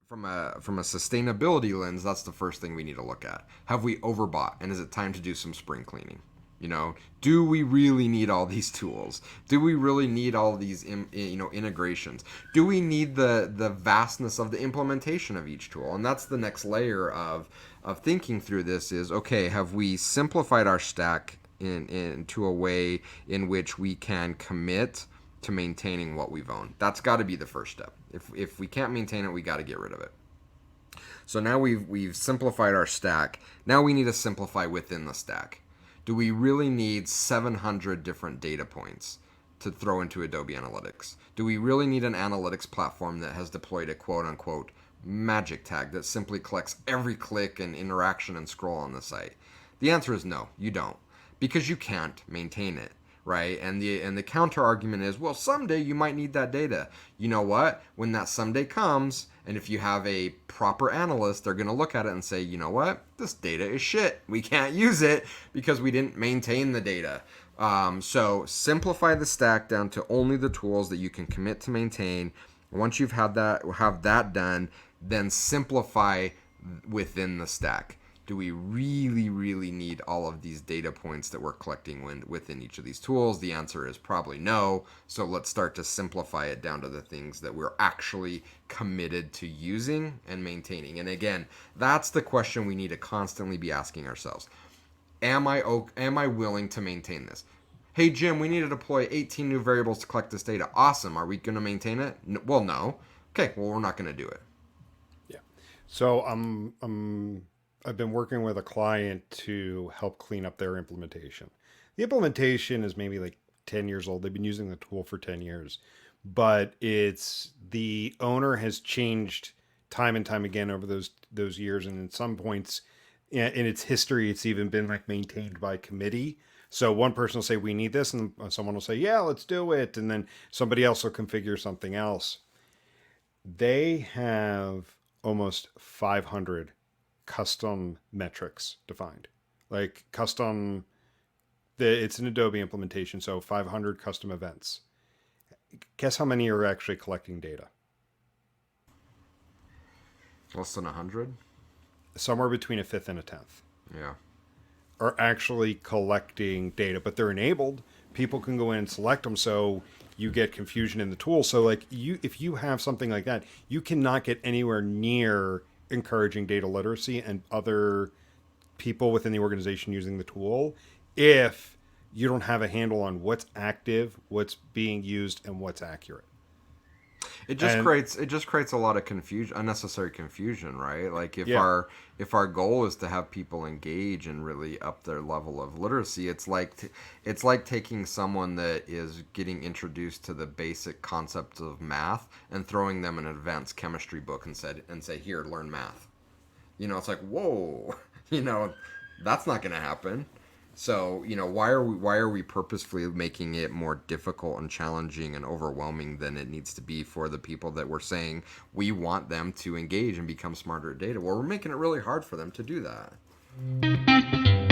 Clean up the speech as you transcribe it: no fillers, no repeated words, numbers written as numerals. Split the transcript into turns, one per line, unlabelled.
from a sustainability lens, that's the first thing we need to look at. Have we overbought, and is it time to do some spring cleaning? Do we really need all these tools? Do we really need all these integrations? Do we need the vastness of the implementation of each tool? And that's the next layer of thinking through this is, okay, have we simplified our stack into a way in which we can commit to maintaining what we've owned? That's got to be the first step. If we can't maintain it, we got to get rid of it. So now we've simplified our stack. Now we need to simplify within the stack. Do we really need 700 different data points to throw into Adobe Analytics? Do we really need an analytics platform that has deployed a quote-unquote magic tag that simply collects every click and interaction and scroll on the site? The answer is no, you don't, because you can't maintain it. Right? And the counter argument is, well, someday you might need that data. You know what? When that someday comes, and if you have a proper analyst, they're going to look at it and say, you know what? This data is shit. We can't use it because we didn't maintain the data. So simplify the stack down to only the tools that you can commit to maintain. Once you've have that done, then simplify within the stack. Do we really, really need all of these data points that we're collecting within each of these tools? The answer is probably no. So let's start to simplify it down to the things that we're actually committed to using and maintaining. And again, that's the question we need to constantly be asking ourselves. Am I willing to maintain this? Hey, Jim, we need to deploy 18 new variables to collect this data. Awesome. Are we going to maintain it? Well, no. Okay, well, we're not going to do it.
Yeah. So I've been working with a client to help clean up their implementation. The implementation is maybe like 10 years old. They've been using the tool for 10 years, but it's the owner has changed time and time again over those years. And in some points in its history, it's even been like maintained by committee. So one person will say, we need this. And someone will say, yeah, let's do it. And then somebody else will configure something else. They have almost 500 custom metrics defined, like custom. It's an Adobe implementation, so 500 custom events. Guess how many are actually collecting data?
Less than 100.
Somewhere between a fifth and a tenth.
Yeah.
Are actually collecting data, but they're enabled. People can go in and select them, so you get confusion in the tool. So, like if you have something like that, you cannot get anywhere near encouraging data literacy and other people within the organization using the tool if you don't have a handle on what's active, what's being used, and what's accurate.
It just creates a lot of confusion, unnecessary confusion, right? Like if our goal is to have people engage and really up their level of literacy, it's like taking someone that is getting introduced to the basic concepts of math and throwing them an advanced chemistry book and say, here, learn math. It's like, whoa, that's not going to happen. So, why are we purposefully making it more difficult and challenging and overwhelming than it needs to be for the people that we're saying we want them to engage and become smarter at data? Well, we're making it really hard for them to do that.